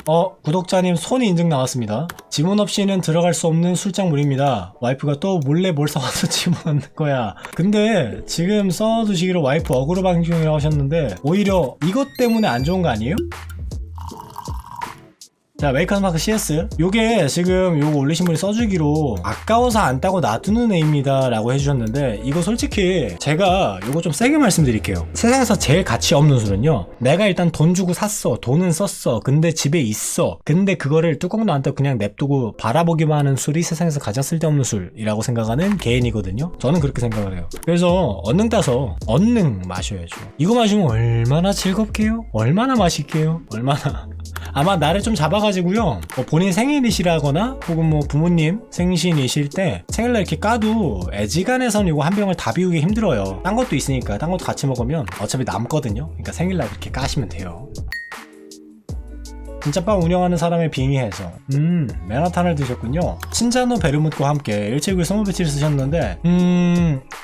구독자님 손 인증 나왔습니다. 지문 없이는 들어갈 수 없는 술장물입니다. 와이프가 또 몰래 뭘 사와서 지문한 거야. 근데 지금 써두시기로 와이프 어그로 방중이라고 하셨는데 오히려 이것 때문에 안 좋은 거 아니에요? 자, 웨이커스마크 CS 요게 지금 요거 올리신 분이 써주기로 아까워서 안 따고 놔두는 애입니다 라고 해주셨는데, 이거 솔직히 제가 요거 좀 세게 말씀드릴게요. 세상에서 제일 가치 없는 술은요, 내가 일단 돈 주고 샀어, 돈은 썼어, 근데 집에 있어, 근데 그거를 뚜껑도 안 떼고 그냥 냅두고 바라보기만 하는 술이 세상에서 가장 쓸데없는 술이라고 생각하는 개인이거든요. 저는 그렇게 생각을 해요. 그래서 얼른 따서 얼른 마셔야죠. 이거 마시면 얼마나 즐겁게요? 얼마나 맛있게요? 얼마나 아마 나를 좀 잡아가지고요, 본인 생일이시라거나 혹은 뭐 부모님 생신이실 때 생일날 이렇게 까도 애지간해선 이거 한 병을 다 비우기 힘들어요. 딴 것도 있으니까 딴 것도 같이 먹으면 어차피 남거든요. 그러니까 생일날 이렇게 까시면 돼요. 진짜 빵 운영하는 사람의 빙의해서 맨하탄을 드셨군요. 신자노 베르무트와 함께 1792 스몰 배치를 쓰셨는데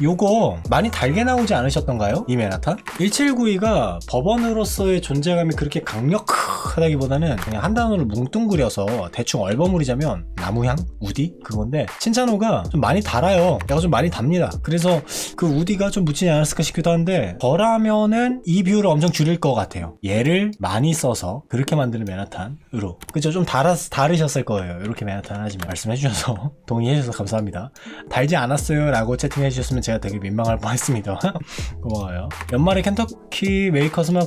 요거 많이 달게 나오지 않으셨던가요? 이 맨하탄? 1792가 버번으로서의 존재감이 그렇게 강력하다기보다는 그냥 한 단어를 뭉뚱그려서 대충 얼버무리자면 나무향? 우디? 그건데 신자노가 좀 많이 달아요. 얘가 좀 많이 답니다. 그래서 그 우디가 좀 묻히지 않았을까 싶기도 한데, 저라면은 이 비율을 엄청 줄일 것 같아요. 얘를 많이 써서 그렇게 만드는 맨하탄으로. 그죠? 좀 다르셨을 거예요. 이렇게 맨하탄 하지만 말씀해주셔서 동의해주셔서 감사합니다. 달지 않았어요 라고 채팅해주셨으면 제가 되게 민망할 뻔했습니다. 고마워요. 연말에 켄터키 메이커스만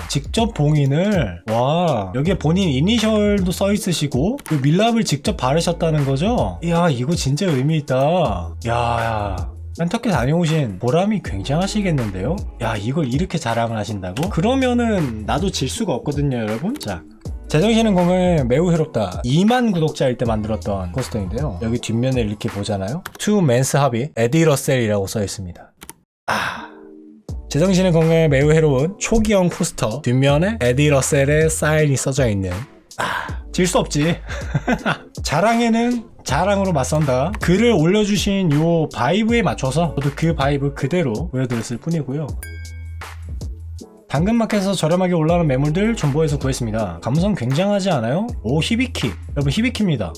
직접 봉인을, 와, 여기에 본인 이니셜도 써있으시고 밀랍을 직접 바르셨다는 거죠? 이야, 이거 진짜 의미있다. 야, 켄터키 다녀오신 보람이 굉장하시겠는데요? 야, 이걸 이렇게 자랑을 하신다고? 그러면은 나도 질 수가 없거든요, 여러분. 자, 제정신은 공을 매우 해롭다. 2만 구독자일 때 만들었던 포스터인데요, 여기 뒷면을 이렇게 보잖아요. 투 맨스 합의 에디 러셀이라고 써있습니다. 제정신의 건강에 매우 해로운 초기형 포스터, 뒷면에 에디 러셀의 사인이 써져 있는, 질 수 없지. 자랑에는 자랑으로 맞선다. 글을 올려주신 요 바이브에 맞춰서 저도 그 바이브 그대로 보여드렸을 뿐이고요. 당근마켓에서 저렴하게 올라오는 매물들 존버해서 구했습니다. 감성 굉장하지 않아요? 오, 히비키. 여러분, 히비키입니다.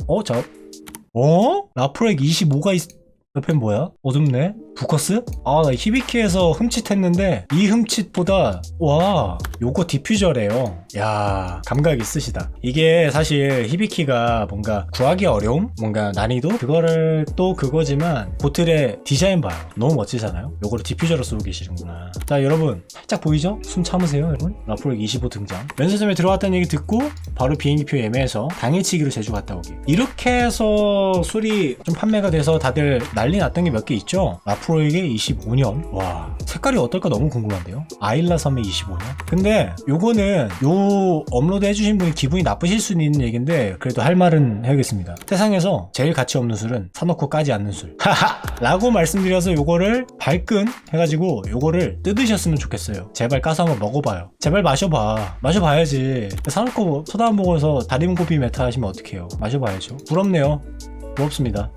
라프렉 25가 옆엔 뭐야? 어둡네? 부커스? 나 히비키에서 흠칫했는데 이 흠칫보다, 와, 요거 디퓨저래요. 야, 감각 있으시다. 이게 사실 히비키가 뭔가 구하기 어려움? 뭔가 난이도? 그거를 또 그거지만 보틀의 디자인 봐요. 너무 멋지잖아요? 요거를 디퓨저로 쓰고 계시는구나. 자, 여러분, 살짝 보이죠? 숨 참으세요, 여러분. 라프렉 25 등장. 면세점에 들어왔다는 얘기 듣고 바로 비행기표 예매해서 당일치기로 제주 갔다 오기. 이렇게 해서 술이 좀 판매가 돼서 다들 난리 났던 게 몇 개 있죠? 라프로에게 25년. 와, 색깔이 어떨까 너무 궁금한데요? 아일라 섬에 25년? 근데 요거는 요 업로드 해주신 분이 기분이 나쁘실 수 있는 얘기인데 그래도 할 말은 해야겠습니다. 세상에서 제일 가치 없는 술은 사놓고 까지 않는 술. 하하! 라고 말씀드려서 요거를 발끈 해가지고 요거를 뜯으셨으면 좋겠어요. 제발 까서 한번 먹어봐요. 제발 마셔봐야지. 사놓고 소다 안 먹어서 다림고비 메타 하시면 어떡해요. 마셔봐야죠. 부럽네요. 부럽습니다.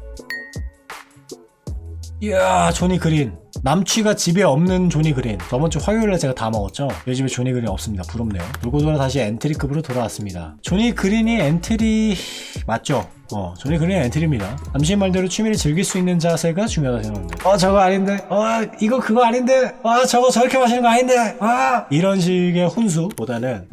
이야, 조니 그린. 남취가 집에 없는 조니 그린. 저번주 화요일에 제가 다 먹었죠? 요즘에 조니 그린 없습니다. 부럽네요. 돌고 돌아 다시 엔트리급으로 돌아왔습니다. 조니 그린이 엔트리 맞죠? 조니 그린이 엔트리입니다. 남신 말대로 취미를 즐길 수 있는 자세가 중요하다 생각합니다. 저거 아닌데? 이거 그거 아닌데? 저거 저렇게 마시는 거 아닌데? 이런 식의 혼수보다는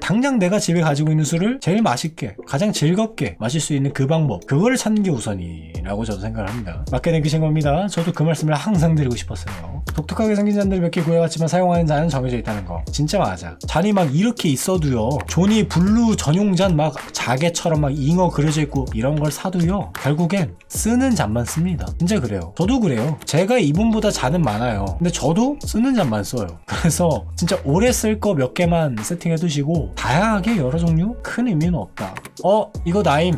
당장 내가 집에 가지고 있는 술을 제일 맛있게, 가장 즐겁게 마실 수 있는 그 방법, 그거를 찾는 게 우선이라고 저도 생각을 합니다. 맞게 느끼신 겁니다. 저도 그 말씀을 항상 드리고 싶었어요. 독특하게 생긴 잔들 몇 개 구해왔지만 사용하는 잔은 정해져 있다는 거. 진짜 맞아. 잔이 막 이렇게 있어도요, 조니 블루 전용잔 막 자개처럼 막 잉어 그려져 있고 이런 걸 사도요, 결국엔 쓰는 잔만 씁니다. 진짜 그래요. 저도 그래요. 제가 이분보다 잔은 많아요. 근데 저도 쓰는 잔만 써요. 그래서 진짜 오래 쓸 거 몇 개만 세팅해 두시고 다양하게 여러 종류? 큰 의미는 없다. 이거 나임.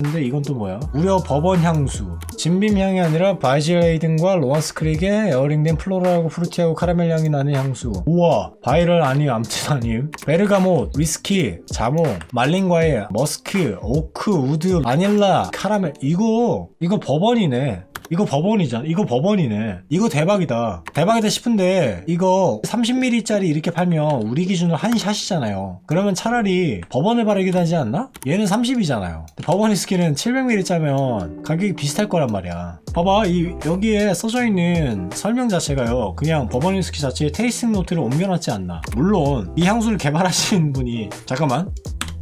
근데 이건 또 뭐야? 무려 버번 향수. 진빔 향이 아니라 바질 에이든과 로안스 크릭의 에어링된 플로럴하고 프루티하고 카라멜 향이 나는 향수. 우와, 바이럴 아니요, 암튼 아니요. 베르가못, 위스키, 자몽, 말린 과일, 머스크, 오크, 우드, 바닐라, 카라멜. 이거 버번이네. 이거 버번이잖아. 이거 버번이네. 이거 대박이다. 대박이다 싶은데 이거 30ml짜리 이렇게 팔면 우리 기준으로 한 샷이잖아요. 그러면 차라리 버번을 바르기도 하지 않나? 얘는 30이잖아요. 버번 위스키는 700ml 짜면 가격이 비슷할 거란 말이야. 봐봐, 여기에 써져 있는 설명 자체가요, 그냥 버번 위스키 자체에 테이스팅 노트를 옮겨놨지 않나. 물론 이 향수를 개발하신 분이, 잠깐만,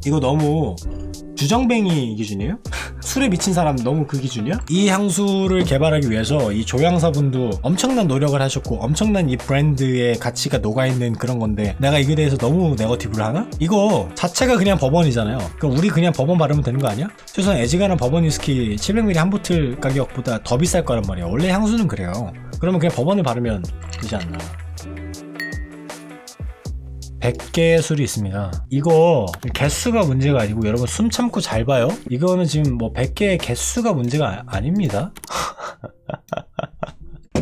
이거 너무 주정뱅이 기준이에요? 술에 미친 사람 너무 그 기준이야? 이 향수를 개발하기 위해서 이 조향사분도 엄청난 노력을 하셨고 엄청난 이 브랜드의 가치가 녹아있는 그런 건데 내가 이거에 대해서 너무 네거티브를 하나? 이거 자체가 그냥 버번이잖아요. 그럼 우리 그냥 버번 바르면 되는 거 아니야? 최소한 애지간한 버번 위스키 700ml 한 보틀 가격보다 더 비쌀 거란 말이야. 원래 향수는 그래요. 그러면 그냥 버번을 바르면 되지 않나. 100개의 술이 있습니다. 이거 개수가 문제가 아니고 여러분 숨 참고 잘 봐요. 이거는 지금 뭐 100개의 개수가 문제가 아닙니다.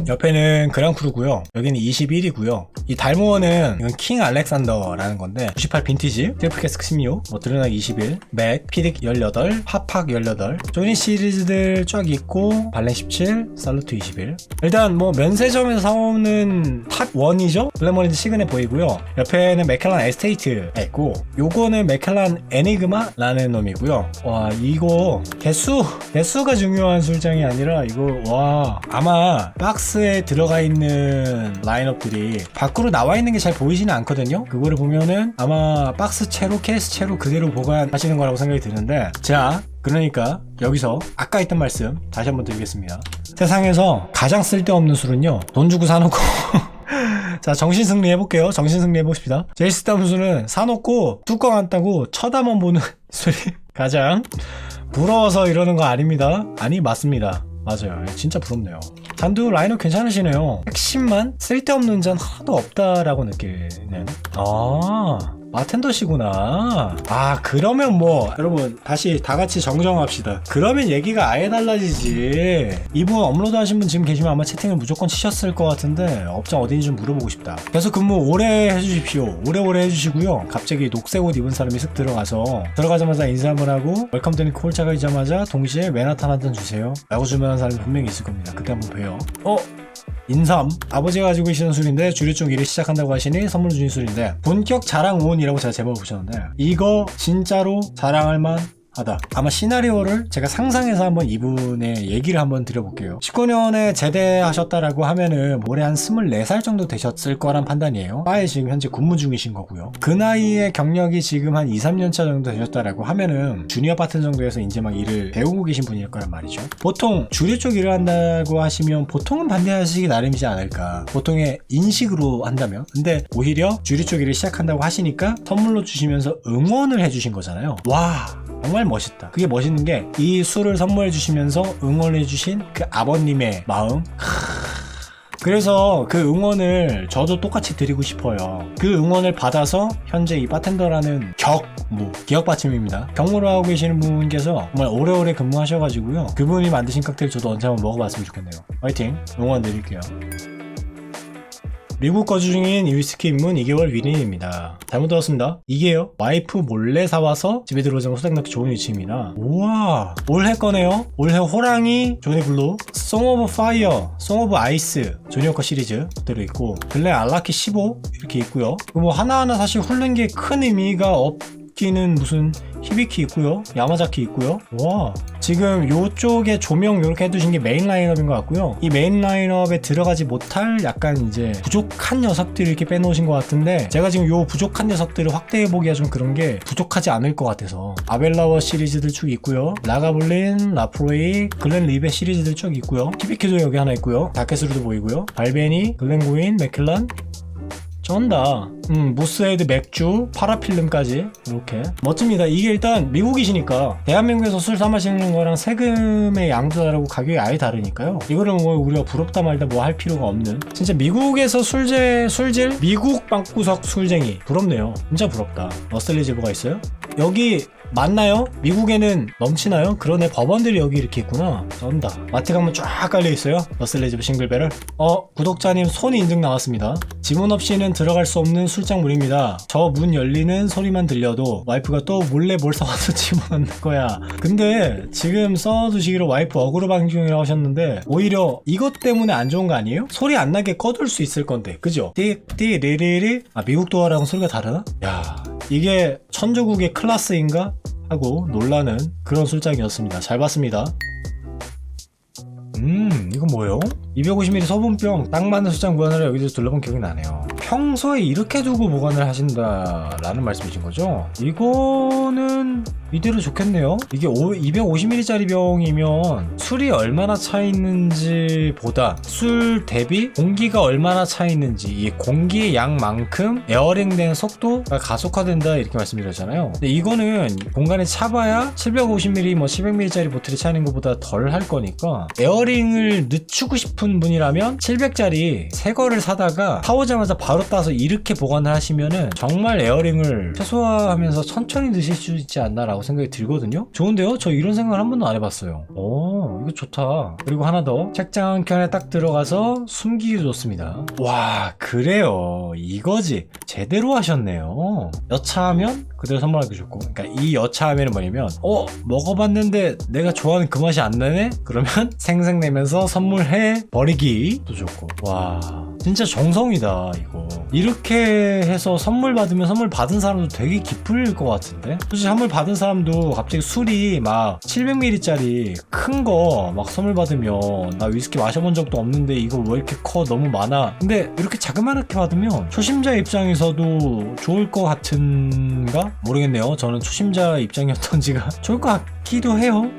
옆에는 그랑크루고요. 여기는 21이고요. 이 달모어는 이건 킹 알렉산더라는 건데 98 빈티지, 트리플 캐스크 16, 뭐 드르나기 21, 맥, 피딕 18, 하팍 18, 조니 시리즈들 쫙 있고 발렌 17, 살루트 21. 일단 뭐 면세점에서 사오는 탑 1이죠. 글래머리드 시그넷 보이고요. 옆에는 맥켈란 에스테이트가 있고, 요거는 맥켈란 에니그마라는 놈이고요. 와, 이거 개수가 중요한 술장이 아니라 이거 와, 아마 박스에 들어가 있는 라인업들이 밖으로 나와 있는 게 잘 보이지는 않거든요. 그거를 보면은 아마 박스 채로, 케이스 채로 그대로 보관하시는 거라고 생각이 드는데, 자, 그러니까 여기서 아까 했던 말씀 다시 한번 드리겠습니다. 세상에서 가장 쓸데없는 술은요, 돈 주고 사놓고 자, 정신승리 해볼게요. 정신승리 해봅시다. 제일 쓸데없는 술은 사놓고 뚜껑 안 따고 쳐다만 보는 술이 가장 부러워서 이러는 거 아닙니다. 아니, 맞습니다. 맞아요. 진짜 부럽네요. 잔도 라인업 괜찮으시네요. 핵심만 쓸데없는 잔 하나도 없다라고 느끼는. 바텐더시구나. 그러면 뭐 여러분 다시 다같이 정정합시다. 그러면 얘기가 아예 달라지지. 이분 업로드 하신 분 지금 계시면 아마 채팅을 무조건 치셨을 것 같은데 업장 어딘지 좀 물어보고 싶다. 계속 근무 오래 해주십시오. 오래오래 해주시고요. 갑자기 녹색 옷 입은 사람이 쓱 들어가자마자 인사 한번 하고 웰컴 드링크 콜차가 이자마자 동시에 맨하탄 한 잔 주세요 라고 주문하는 사람이 분명히 있을 겁니다. 그때 한번 봬요. 인삼, 아버지가 가지고 계시는 술인데 주류 쪽 일을 시작한다고 하시니 선물 주신 술인데 본격 자랑 운이라고 제가 제목을 붙였는데 이거 진짜로 자랑할 만 하다. 아마 시나리오를 제가 상상해서 한번 이분의 얘기를 한번 드려볼게요. 19년에 제대하셨다라고 하면은 올해 한 24살 정도 되셨을 거란 판단이에요. 바에 지금 현재 근무 중이신 거고요. 그 나이에 경력이 지금 한 2, 3년 차 정도 되셨다라고 하면은 주니어 파트 정도에서 이제 막 일을 배우고 계신 분일 거란 말이죠. 보통 주류 쪽 일을 한다고 하시면 보통은 반대하시기 나름이지 않을까. 보통의 인식으로 한다면. 근데 오히려 주류 쪽 일을 시작한다고 하시니까 선물로 주시면서 응원을 해주신 거잖아요. 와, 정말 멋있다. 그게 멋있는 게 이 술을 선물해 주시면서 응원해 주신 그 아버님의 마음. 그래서 그 응원을 저도 똑같이 드리고 싶어요. 그 응원을 받아서 현재 이 바텐더라는 기억 받침입니다. 경무를 하고 계시는 분께서 정말 오래오래 근무하셔가지고요. 그분이 만드신 칵테일 저도 언제 한번 먹어봤으면 좋겠네요. 화이팅! 응원 드릴게요. 미국 거주 중인 이 위스키 입문 2개월 위린입니다. 잘못 들었습니다. 이게요, 와이프 몰래 사와서 집에 들어오자마자 소장 넣기 좋은 위치입니다. 우와, 올해 거네요. 올해 호랑이, 조니 블루, 송 오브 파이어, 송 오브 아이스, 조니 워커 시리즈 그대로 있고, 블랙 알라키 15 이렇게 있고요. 뭐 하나하나 사실 훑는 게 큰 의미가 없기는 무슨 히비키 있고요, 야마자키 있고요. 와, 지금 요쪽에 조명 이렇게 해두신 게 메인 라인업인 것 같고요. 이 메인 라인업에 들어가지 못할 약간 이제 부족한 녀석들을 이렇게 빼놓으신 것 같은데, 제가 지금 요 부족한 녀석들을 확대해보기가 좀 그런 게 부족하지 않을 것 같아서 아벨라워 시리즈들 쭉 있고요, 라가블린, 라프로이, 글렌 리베 시리즈들 쭉 있고요, 히비키도 여기 하나 있고요, 다케스루도 보이고요, 발베니, 글렌고인, 맥켈란, 쩐다. 무스헤드 맥주, 파라필름까지 이렇게 멋집니다. 이게 일단 미국이시니까 대한민국에서 술 사 마시는 거랑 세금의 양도 다르고 가격이 아예 다르니까요. 이거를 뭐 우리가 부럽다 말다 뭐 할 필요가 없는, 진짜 미국에서 술질 미국 방구석 술쟁이 부럽네요. 진짜 부럽다. 러셀리 제보가 있어요? 여기 맞나요? 미국에는 넘치나요? 그러네, 법원들이 여기 이렇게 있구나. 쩐다. 마트 가면 쫙 깔려있어요. 러셀레이즈 싱글베럴. 구독자님 손 인증 나왔습니다. 지문 없이는 들어갈 수 없는 술장물입니다. 저 문 열리는 소리만 들려도 와이프가 또 몰래 뭘 사와서 집어넣는 거야. 근데 지금 써두시기로 와이프 어그로 방중이라고 하셨는데 오히려 이것 때문에 안 좋은 거 아니에요? 소리 안 나게 꺼둘 수 있을 건데, 그죠? 띠리리리. 미국 도어랑은 소리가 다르나? 야, 이게 천조국의 클라스인가? 하고 놀라는 그런 술장이었습니다. 잘 봤습니다. 이건 뭐예요? 250ml 소분병 딱 맞는 술장 보관을 여기서 둘러본 기억이 나네요. 평소에 이렇게 두고 보관을 하신다라는 말씀이신 거죠? 이거는 이대로 좋겠네요. 이게 250ml짜리 병이면 술이 얼마나 차 있는지 보다 술 대비 공기가 얼마나 차 있는지, 이 공기의 양만큼 에어링 된 속도가 가속화된다 이렇게 말씀드렸잖아요. 근데 이거는 공간에 차봐야 750ml 700ml짜리 보틀이 차 있는 것보다 덜 할 거니까 에어링을 늦추고 싶은 분이라면 700짜리 새 거를 사다가 사오자마자 바로 따서 이렇게 보관을 하시면은 정말 에어링을 최소화하면서 천천히 드실 수 있지 않나라고 생각이 들거든요. 좋은데요? 저 이런 생각을 한 번도 안 해봤어요. 이거 좋다. 그리고 하나 더, 책장 한 켠에 딱 들어가서 숨기기도 좋습니다. 와, 그래요. 이거지. 제대로 하셨네요. 여차하면 그대로 선물하기 좋고, 그러니까 이 여차하면은 뭐냐면 먹어봤는데 내가 좋아하는 그 맛이 안 나네? 그러면 생색내면서 선물해 버리기도 좋고. 와, 진짜 정성이다 이거. 이렇게 해서 선물 받으면 선물 받은 사람도 되게 기쁠 것 같은데? 솔직히 선물 받은 사람도 갑자기 술이 막 700ml짜리 큰 거 막 선물 받으면 나 위스키 마셔본 적도 없는데 이거 왜 이렇게 커, 너무 많아. 근데 이렇게 자그마하게 받으면 초심자 입장에서도 좋을 것 같은가? 모르겠네요. 저는 초심자 입장이었던지가 좋을 것 같기도 해요.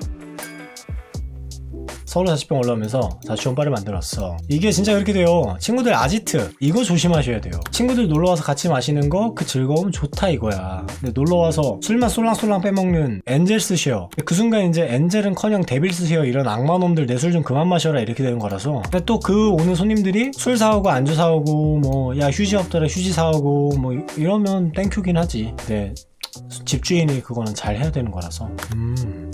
서울 40병 올라오면서 자취원바를 만들었어. 이게 진짜 그렇게 돼요. 친구들 아지트 이거 조심하셔야 돼요. 친구들 놀러와서 같이 마시는 거 그 즐거움 좋다 이거야. 근데 놀러와서 술만 쏠랑쏠랑 빼먹는 엔젤스 쉐어, 그 순간 이제 엔젤은커녕 데빌스 쉐어 이런 악마놈들 내 술 좀 그만 마셔라 이렇게 되는 거라서. 근데 또 그 오는 손님들이 술 사오고 안주 사오고 뭐 야 휴지 없더라 휴지 사오고 뭐 이러면 땡큐긴 하지. 네, 집주인이 그거는 잘 해야 되는 거라서.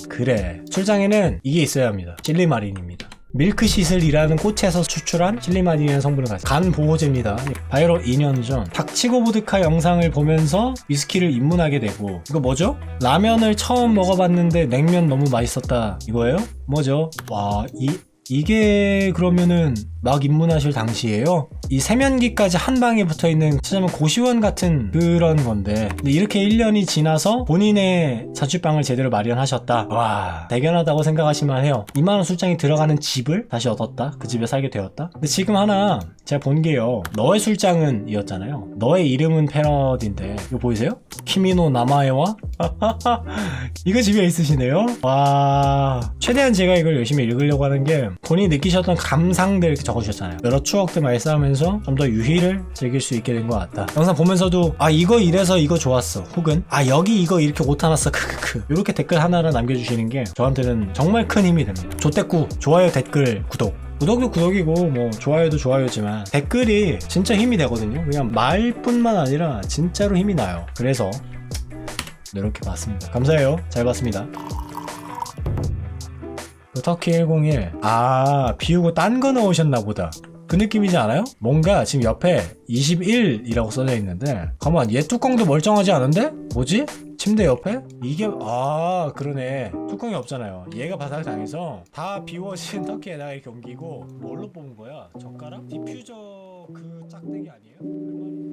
그래, 술장에는 이게 있어야 합니다. 실리마린입니다. 밀크시슬이라는 꽃에서 추출한 실리마린이라는 성분을 가진 간 보호제입니다. 바로 2년 전 닥치고 보드카 영상을 보면서 위스키를 입문하게 되고, 이거 뭐죠? 라면을 처음 먹어봤는데 냉면 너무 맛있었다 이거예요? 뭐죠? 와, 이게 그러면은 막 입문하실 당시에요? 이 세면기까지 한 방에 붙어있는 찾아면 고시원 같은 그런 건데, 근데 이렇게 1년이 지나서 본인의 자취방을 제대로 마련하셨다. 와, 대견하다고 생각하시면 해요. 2만원 술장이 들어가는 집을 다시 얻었다. 그 집에 살게 되었다. 근데 지금 하나 제가 본 게요, 너의 술장은 이었잖아요. 너의 이름은 패러디인데 이거 보이세요? 키미노 나마에와? 이거 집에 있으시네요. 와, 최대한 제가 이걸 열심히 읽으려고 하는 게, 본인이 느끼셨던 감상들 이렇게 적어주셨잖아요. 여러 추억들 많이 쌓으면서 좀 더 유희를 즐길 수 있게 된 것 같다. 영상 보면서도 이거 이래서 이거 좋았어, 혹은 여기 이거 이렇게 못하놨어 크크크, 이렇게 댓글 하나를 남겨주시는 게 저한테는 정말 큰 힘이 됩니다. 조댓구, 좋아요, 댓글, 구독도 구독이고 뭐 좋아요도 좋아요지만 댓글이 진짜 힘이 되거든요. 그냥 말뿐만 아니라 진짜로 힘이 나요. 그래서 이렇게 봤습니다. 감사해요. 잘 봤습니다. 터키 101. 비우고 딴 거 넣으셨나 보다. 그 느낌이지 않아요? 뭔가 지금 옆에 21이라고 써져 있는데, 가만, 얘 뚜껑도 멀쩡하지 않은데? 뭐지? 침대 옆에? 이게 그러네. 뚜껑이 없잖아요. 얘가 바삭 당해서 다 비워진 터키에다가 이렇게 옮기고. 뭘로 뽑은 거야? 젓가락? 디퓨저 그 짝대기 아니에요?